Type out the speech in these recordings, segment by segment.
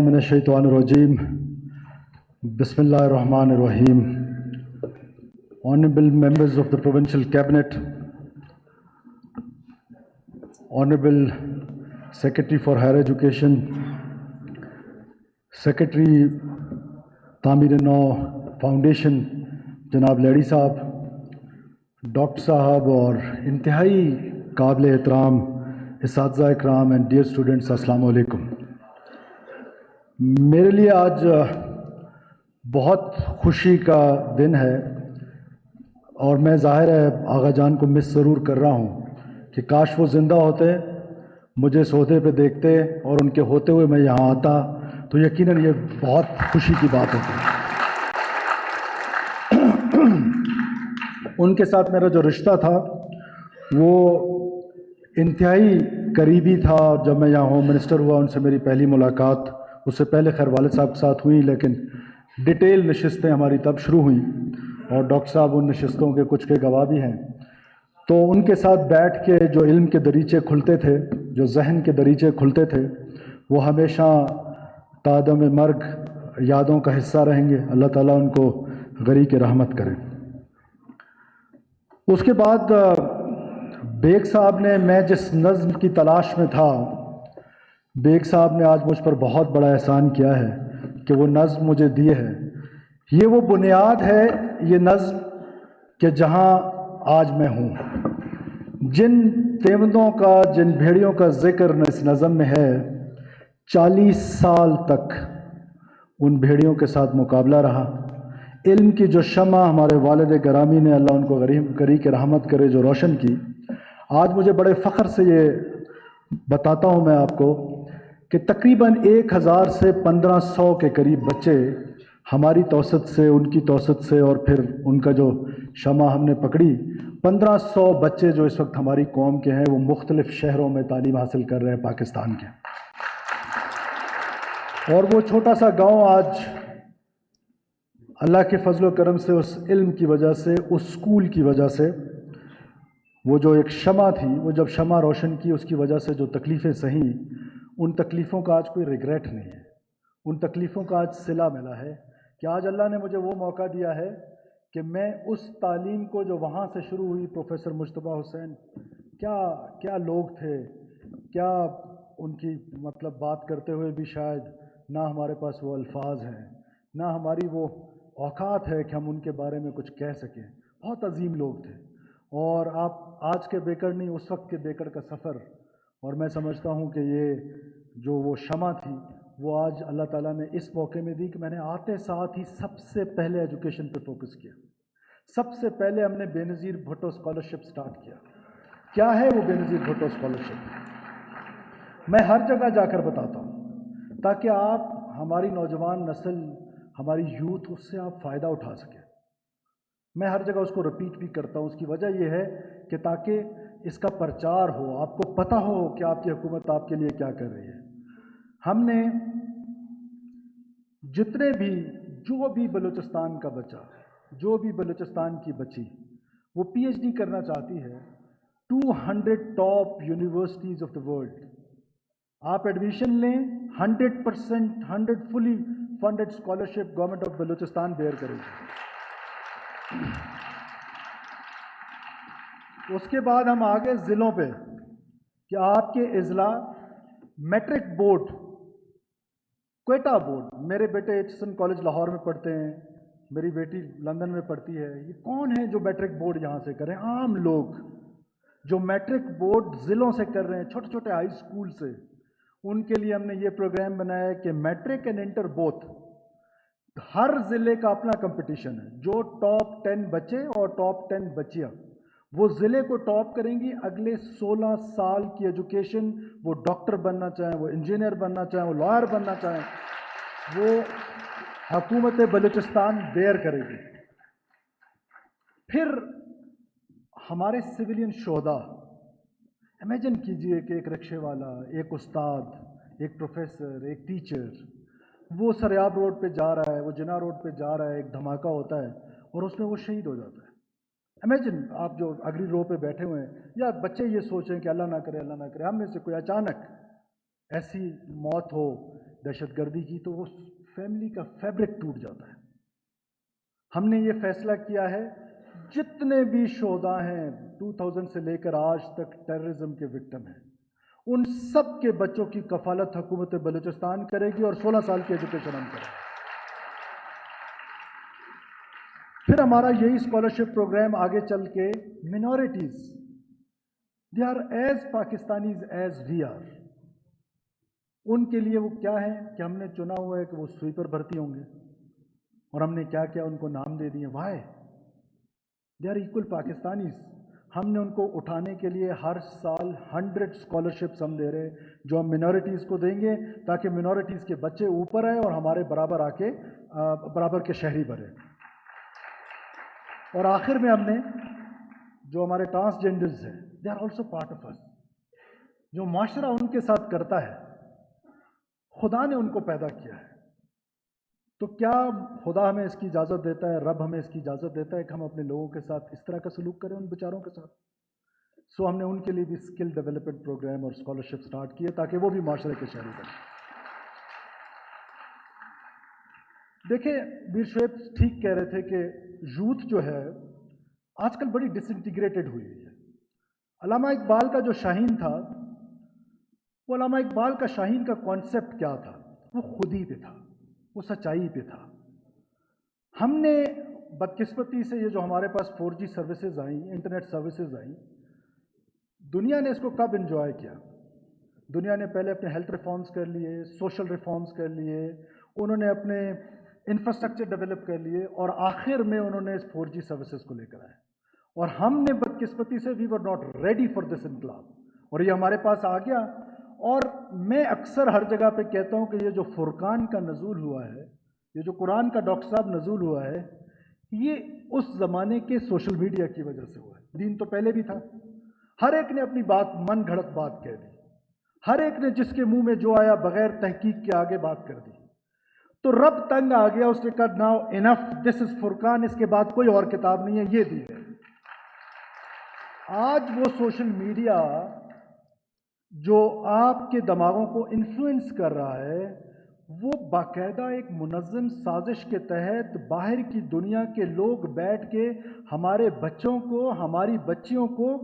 من الشیطان الرجیم بسم اللہ الرحمن الرحیم. Honorable members of the Provincial Cabinet, Honorable Secretary for Higher Education, Secretary Tameer Nau foundation جناب لیڈی صاحب، ڈاکٹر صاحب اور انتہائی قابل احترام اساتذہ اکرام اینڈ ڈیئر اسٹوڈنٹس، السلام علیکم. میرے لیے آج بہت خوشی کا دن ہے اور میں ظاہر ہے آغا جان کو مس ضرور کر رہا ہوں کہ کاش وہ زندہ ہوتے، مجھے اس عہدے پہ دیکھتے اور ان کے ہوتے ہوئے میں یہاں آتا تو یقیناً یہ بہت خوشی کی بات ہوتی. ان کے ساتھ میرا جو رشتہ تھا وہ انتہائی قریبی تھا. جب میں یہاں ہوم منسٹر ہوا ان سے میری پہلی ملاقات، اس سے پہلے خیر والد صاحب کے ساتھ ہوئی، لیکن ڈیٹیل نشستیں ہماری تب شروع ہوئیں اور ڈاکٹر صاحب ان نشستوں کے کچھ کے گواہ بھی ہیں. تو ان کے ساتھ بیٹھ کے جو علم کے دریچے کھلتے تھے، جو ذہن کے دریچے کھلتے تھے، وہ ہمیشہ تادم مرگ یادوں کا حصہ رہیں گے. اللہ تعالیٰ ان کو غریق رحمت کرے. اس کے بعد بیگ صاحب نے، میں جس نظم کی تلاش میں تھا، بیگ صاحب نے آج مجھ پر بہت بڑا احسان کیا ہے کہ وہ نظم مجھے دی ہے. یہ وہ بنیاد ہے، یہ نظم، کہ جہاں آج میں ہوں. جن تیوندوں کا، جن بھیڑیوں کا ذکر اس نظم میں ہے، 40 سال تک ان بھیڑیوں کے ساتھ مقابلہ رہا. علم کی جو شمع ہمارے والد گرامی نے، اللہ ان کو غریق رحمت کرے، جو روشن کی، آج مجھے بڑے فخر سے یہ بتاتا ہوں میں آپ کو کہ تقریباً 1000 سے 1500 کے قریب بچے ہماری توسط سے، ان کی توسط سے، اور پھر ان کا جو شمع ہم نے پکڑی، 1500 بچے جو اس وقت ہماری قوم کے ہیں، وہ مختلف شہروں میں تعلیم حاصل کر رہے ہیں پاکستان کے. اور وہ چھوٹا سا گاؤں آج اللہ کے فضل و کرم سے، اس علم کی وجہ سے، اس اسکول کی وجہ سے، وہ جو ایک شمع تھی، وہ جب شمع روشن کی، اس کی وجہ سے جو تکلیفیں سہیں، ان تکلیفوں کا آج کوئی ریگریٹ نہیں ہے. ان تکلیفوں کا آج صلہ ملا ہے کہ آج اللہ نے مجھے وہ موقع دیا ہے کہ میں اس تعلیم کو جو وہاں سے شروع ہوئی، پروفیسر مجتبیٰ حسین، کیا لوگ تھے، کیا ان کی مطلب بات کرتے ہوئے بھی شاید نہ ہمارے پاس وہ الفاظ ہیں، نہ ہماری وہ اوقات ہے کہ ہم ان کے بارے میں کچھ کہہ سکیں. بہت عظیم لوگ تھے. اور آپ آج کے بیکڑ نہیں، اس وقت کے بیکڑ کا سفر. اور میں سمجھتا ہوں کہ یہ جو وہ شمع تھی، وہ آج اللہ تعالیٰ نے اس موقع میں دی کہ میں نے آتے ساتھ ہی سب سے پہلے ایجوکیشن پہ فوکس کیا. سب سے پہلے ہم نے بے نظیر بھٹو اسکالرشپ سٹارٹ کیا. کیا ہے وہ بے نظیر بھٹو اسکالرشپ؟ میں ہر جگہ جا کر بتاتا ہوں تاکہ آپ، ہماری نوجوان نسل، ہماری یوتھ، اس سے آپ فائدہ اٹھا سکیں. میں ہر جگہ اس کو رپیٹ بھی کرتا ہوں. اس کی وجہ یہ ہے کہ تاکہ اس کا پرچار ہو، آپ کو پتہ ہو کہ آپ کی حکومت آپ کے لیے کیا کر رہی ہے. ہم نے جتنے بھی، جو بھی بلوچستان کا بچہ، جو بھی بلوچستان کی بچی وہ پی ایچ ڈی کرنا چاہتی ہے، 200 top universities of the world, آپ ایڈمیشن لیں، 100% 100 fully funded scholarship government of Balochistan bear کرے گی. اس کے بعد ہم آگے ضلعوں پہ کہ آپ کے اضلاع، میٹرک بورڈ، کوئٹہ بورڈ، میرے بیٹے ایچسن کالج لاہور میں پڑھتے ہیں، میری بیٹی لندن میں پڑھتی ہے. یہ کون ہیں جو میٹرک بورڈ یہاں سے کریں؟ عام لوگ جو میٹرک بورڈ ضلعوں سے کر رہے ہیں، چھوٹے چھوٹے ہائی اسکول سے. ان کے لیے ہم نے یہ پروگرام بنایا ہے کہ میٹرک اینڈ انٹر بوتھ، ہر ضلع کا اپنا کمپٹیشن ہے. جو ٹاپ 10 بچے اور ٹاپ 10 بچیاں وہ ضلع کو ٹاپ کریں گی. اگلے 16 سال کی ایجوکیشن، وہ ڈاکٹر بننا چاہیں، وہ انجینئر بننا چاہیں، وہ لائر بننا چاہیں، وہ حکومت بلوچستان بیئر کرے گی. پھر ہمارے سویلین شہداء، امیجن کیجئے کہ ایک رکشے والا، ایک استاد، ایک پروفیسر، ایک ٹیچر، وہ سریاب روڈ پہ جا رہا ہے، وہ جناح روڈ پہ جا رہا ہے، ایک دھماکہ ہوتا ہے اور اس میں وہ شہید ہو جاتا ہے. امیجن آپ جو اگلی رو پہ بیٹھے ہوئے ہیں، یا بچے یہ سوچیں کہ اللہ نہ کرے، اللہ نہ کرے، ہم میں سے کوئی اچانک ایسی موت ہو دہشت گردی کی تو وہ فیملی کا فیبرک ٹوٹ جاتا ہے. ہم نے یہ فیصلہ کیا ہے جتنے بھی شہداء ہیں 2000 سے لے کر آج تک ٹیررزم کے وکٹم ہیں ان سب کے بچوں کی کفالت حکومت بلوچستان کرے گی اور 16 سال کی ایجوکیشن ہم کریں گے. پھر ہمارا یہی اسکالرشپ پروگرام آگے چل کے minorities they are as Pakistanis as we are ان کے لیے وہ کیا ہے کہ ہم نے چنا ہوا ہے کہ وہ سویپر بھرتی ہوں گے اور ہم نے کیا کیا ان کو نام دے دیے. Why they are equal Pakistanis. ہم نے ان کو اٹھانے کے لیے ہر سال 100 اسکالرشپس ہم دے رہے ہیں جو ہم منورٹیز کو دیں گے تاکہ منورٹیز کے بچے اوپر آئے اور ہمارے برابر آ کے برابر کے شہری بنے. اور آخر میں ہم نے جو ہمارے ٹرانسجینڈرز ہیں they are also part of us. جو معاشرہ ان کے ساتھ کرتا ہے خدا نے ان کو پیدا کیا ہے تو کیا خدا ہمیں اس کی اجازت دیتا ہے, رب ہمیں اس کی اجازت دیتا ہے کہ ہم اپنے لوگوں کے ساتھ اس طرح کا سلوک کریں ان بیچاروں کے ساتھ. سو ہم نے ان کے لیے بھی اسکل ڈیولپمنٹ پروگرام اور اسکالرشپ سٹارٹ کیے تاکہ وہ بھی معاشرے کے شہری بنیں. دیکھیں میر شعیب ٹھیک کہہ رہے تھے کہ یوتھ جو ہے آج کل بڑی ڈس انٹیگریٹڈ ہوئی ہے. علامہ اقبال کا جو شاہین تھا وہ علامہ اقبال کا شاہین کا کانسیپٹ کیا تھا؟ وہ خودی پہ تھا, وہ سچائی پہ تھا. ہم نے بدقسمتی سے یہ جو ہمارے پاس 4G سروسز آئیں, انٹرنیٹ سروسز آئیں, دنیا نے اس کو کب انجوائے کیا؟ دنیا نے پہلے اپنے ہیلتھ ریفارمز کر لیے, سوشل ریفارمز کر لیے, انہوں نے اپنے انفراسٹرکچر ڈیولپ کر لیے اور آخر میں انہوں نے اس 4G سروسز کو لے کر آئے. اور ہم نے بدقسمتی سے we were not ready for this انقلاب اور یہ ہمارے پاس آ گیا. اور میں اکثر ہر جگہ پہ کہتا ہوں کہ یہ جو فرقان کا نزول ہوا ہے, یہ جو قرآن کا ڈاکٹر صاحب نزول ہوا ہے, یہ اس زمانے کے سوشل میڈیا کی وجہ سے ہوا ہے. دین تو پہلے بھی تھا, ہر ایک نے اپنی بات من گھڑت بات کہہ دی, ہر ایک نے جس کے منہ میں جو آیا بغیر تحقیق کے آگے بات کر دی. تو رب تنگ آ گیا, اس نے کہا ناؤ انف, دس از فرقان, اس کے بعد کوئی اور کتاب نہیں ہے, یہ دین ہے. آج وہ سوشل میڈیا جو آپ کے دماغوں کو انفلوئنس کر رہا ہے وہ باقاعدہ ایک منظم سازش کے تحت باہر کی دنیا کے لوگ بیٹھ کے ہمارے بچوں کو, ہماری بچیوں کو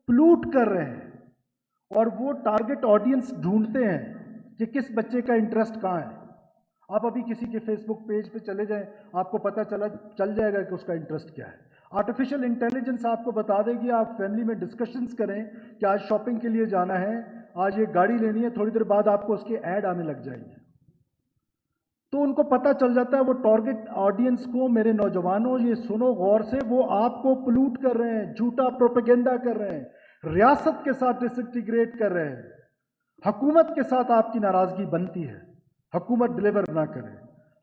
پلوٹ کر رہے ہیں. اور وہ ٹارگٹ آڈینس ڈھونڈتے ہیں کہ کس بچے کا انٹرسٹ کہاں ہے. آپ ابھی کسی کے فیس بک پیج پہ چلے جائیں, آپ کو پتہ چل جائے گا کہ اس کا انٹرسٹ کیا ہے. آرٹیفیشل انٹیلیجنس آپ کو بتا دے گی. آپ فیملی میں ڈسکشنز کریں کہ آج شاپنگ کے لیے جانا ہے, آج یہ گاڑی لینی ہے, تھوڑی دیر بعد آپ کو اس کے ایڈ آنے لگ جائیں گے. تو ان کو پتہ چل جاتا ہے وہ ٹارگٹ آڈینس کو, میرے نوجوانوں یہ سنو غور سے, وہ آپ کو پلوٹ کر رہے ہیں, جھوٹا پروپیگنڈا کر رہے ہیں, ریاست کے ساتھ ڈس انٹیگریٹ کر رہے ہیں. حکومت کے ساتھ آپ کی ناراضگی بنتی ہے, حکومت ڈلیور نہ کرے,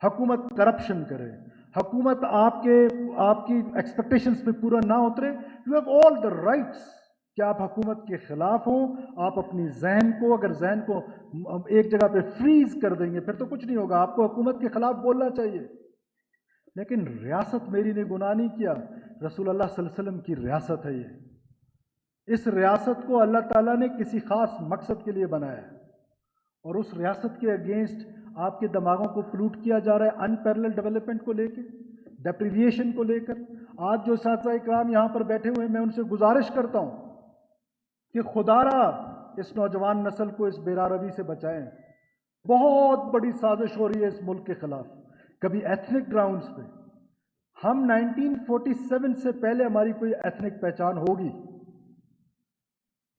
حکومت کرپشن کرے, حکومت آپ کی ایکسپیکٹیشنز پہ پورا نہ اترے. You have all the rights کہ آپ حکومت کے خلاف ہوں. آپ اپنی ذہن کو, اگر ذہن کو ایک جگہ پہ فریز کر دیں گے پھر تو کچھ نہیں ہوگا. آپ کو حکومت کے خلاف بولنا چاہیے. لیکن ریاست میری نے گناہ نہیں کیا, رسول اللہ صلی اللہ علیہ وسلم کی ریاست ہے یہ. اس ریاست کو اللہ تعالیٰ نے کسی خاص مقصد کے لیے بنایا ہے اور اس ریاست کے اگینسٹ آپ کے دماغوں کو پلوٹ کیا جا رہا ہے ان پیرلل ڈیولپمنٹ کو لے کے, ڈیپریویشن کو لے کر. آج جو اساتذہ اکرام یہاں پر بیٹھے ہوئے ہیں میں ان سے گزارش کرتا ہوں کہ خدا را اس نوجوان نسل کو اس بے روی سے بچائیں. بہت بڑی سازش ہو رہی ہے اس ملک کے خلاف, کبھی ایتھنک گراؤنڈز پہ. ہم 1947 سے پہلے ہماری کوئی ایتھنک پہچان ہوگی,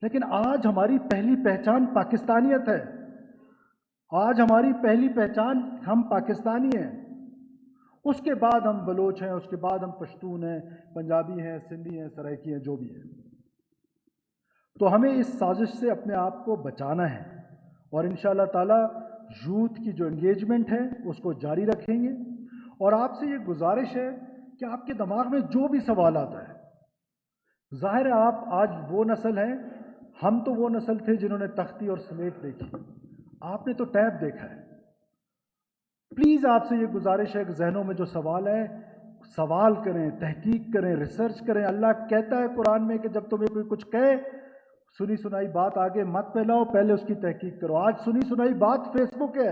لیکن آج ہماری پہلی پہچان پاکستانیت ہے. آج ہماری پہلی پہچان ہم پاکستانی ہیں. اس کے بعد ہم بلوچ ہیں, اس کے بعد ہم پشتون ہیں, پنجابی ہیں, سندھی ہیں, سرائکی ہیں, جو بھی ہیں. تو ہمیں اس سازش سے اپنے آپ کو بچانا ہے اور انشاءاللہ تعالی یوتھ کی جو انگیجمنٹ ہے اس کو جاری رکھیں گے. اور آپ سے یہ گزارش ہے کہ آپ کے دماغ میں جو بھی سوال آتا ہے, ظاہر ہے آپ آج وہ نسل ہیں, ہم تو وہ نسل تھے جنہوں نے تختی اور سلیٹ دیکھی, آپ نے تو ٹیب دیکھا ہے. پلیز آپ سے یہ گزارش ہے کہ ذہنوں میں جو سوال ہے سوال کریں, تحقیق کریں, ریسرچ کریں. اللہ کہتا ہے قرآن میں کہ جب تمہیں کوئی کچھ کہے سنی سنائی بات آگے مت پھیلاؤ, پہلے اس کی تحقیق کرو. آج سنی سنائی بات فیس بک ہے,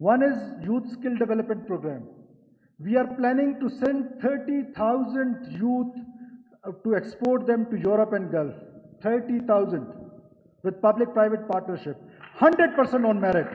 One is Youth Skill Development Program. We are planning to send 30,000 youth to export them to Europe and Gulf. 30,000 with public-private partnership, 100% on merit.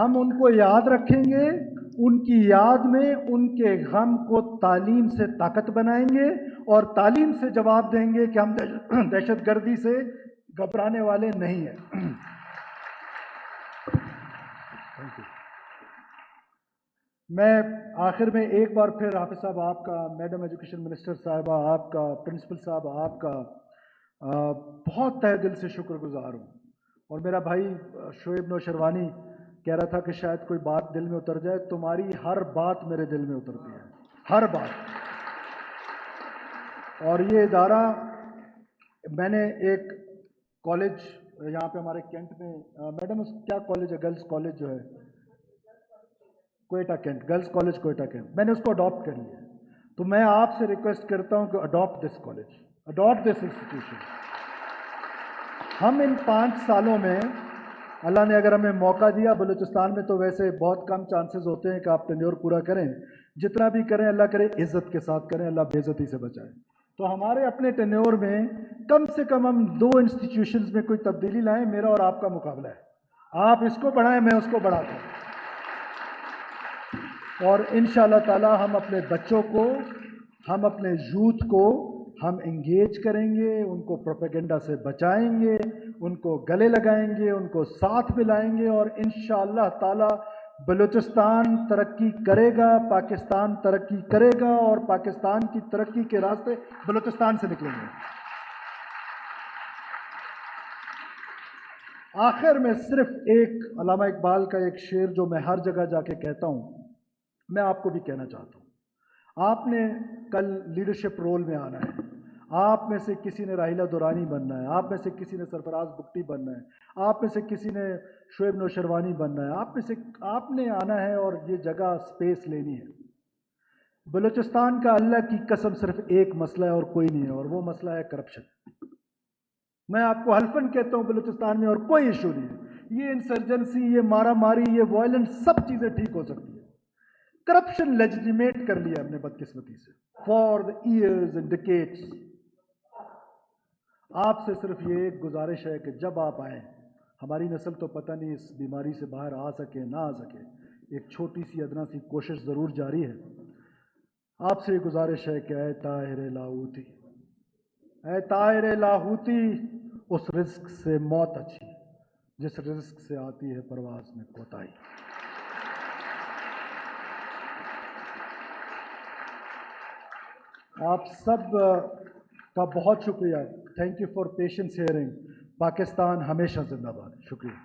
ہم ان کو یاد رکھیں گے، ان کی یاد میں ان کے غم کو تعلیم سے طاقت بنائیں گے اور تعلیم سے جواب دیں گے کہ ہم دہشت گردی سے گھبرانے والے نہیں ہیں۔ میں آخر میں ایک بار پھر حافظ صاحب آپ کا، میڈم ایجوکیشن منسٹر صاحبہ آپ کا، پرنسپل صاحب آپ کا بہت تہ دل سے شکر گزار ہوں۔ اور میرا بھائی شعیب نوشروانی کہہ رہا تھا کہ شاید کوئی بات دل میں اتر جائے، تمہاری ہر بات میرے دل میں اترتی ہے، ہر بات۔ اور یہ ادارہ، میں نے ایک کالج یہاں پہ ہمارے کینٹ میں، میڈم اس کیا کالج ہے، گرلز کالج جو ہے Quetta cantt, girls college Quetta cantt, میں نے اس کو اڈاپٹ کر لیا۔ تو میں آپ سے ریکویسٹ کرتا ہوں کہ adopt this college, adopt this institution. ہم ان 5 سالوں میں، اللہ نے اگر ہمیں موقع دیا، بلوچستان میں تو ویسے بہت کم چانسز ہوتے ہیں کہ آپ ٹینیور پورا کریں، جتنا بھی کریں اللہ کرے عزت کے ساتھ کریں، اللہ بے عزتی سے بچائے۔ تو ہمارے اپنے ٹینیور میں کم سے کم ہم 2 انسٹیٹیوشنز میں کوئی تبدیلی لائیں، میرا اور آپ کا مقابلہ ہے۔ آپ اس کو بڑھائیں، میں اس کو بڑھاتا ہوں، اور انشاءاللہ تعالی ہم اپنے بچوں کو، ہم اپنے یوتھ کو ہم انگیج کریں گے، ان کو پروپیگنڈا سے بچائیں گے، ان کو گلے لگائیں گے، ان کو ساتھ ملائیں گے، اور انشاءاللہ تعالی بلوچستان ترقی کرے گا، پاکستان ترقی کرے گا، اور پاکستان کی ترقی کے راستے بلوچستان سے نکلیں گے۔ آخر میں صرف ایک علامہ اقبال کا ایک شعر جو میں ہر جگہ جا کے کہتا ہوں، میں آپ کو بھی کہنا چاہتا ہوں۔ آپ نے کل لیڈرشپ رول میں آنا ہے، آپ میں سے کسی نے راحیلہ دورانی بننا ہے، آپ میں سے کسی نے سرفراز بگٹی بننا ہے، آپ میں سے کسی نے شعیب نوشروانی بننا ہے، آپ نے آنا ہے اور یہ جگہ سپیس لینی ہے۔ بلوچستان کا اللہ کی قسم صرف ایک مسئلہ ہے اور کوئی نہیں ہے، اور وہ مسئلہ ہے کرپشن۔ میں آپ کو حلفاً کہتا ہوں بلوچستان میں اور کوئی ایشو نہیں ہے۔ یہ انسرجنسی، یہ مارا ماری، یہ وائلنس، سب چیزیں ٹھیک ہو سکتی ہیں۔ کرپشن لیجیٹیمیٹ کر لیا ہم نے بدقسمتی سے for the years and decades. آپ سے صرف یہ ایک گزارش ہے کہ جب آپ آئیں، ہماری نسل تو پتہ نہیں اس بیماری سے باہر آ سکے نہ آ سکے، ایک چھوٹی سی ادنا سی کوشش ضرور جاری ہے۔ آپ سے یہ گزارش ہے کہ اے طاہر لاہوتی، اے طاہر لاہوتی، اس رزق سے موت اچھی جس رزق سے آتی ہے پرواز میں کوتاہی۔ آپ سب کا بہت شکریہ، thank you for patience hearing. Pakistan ہمیشہ زندہ باد۔ شکریہ۔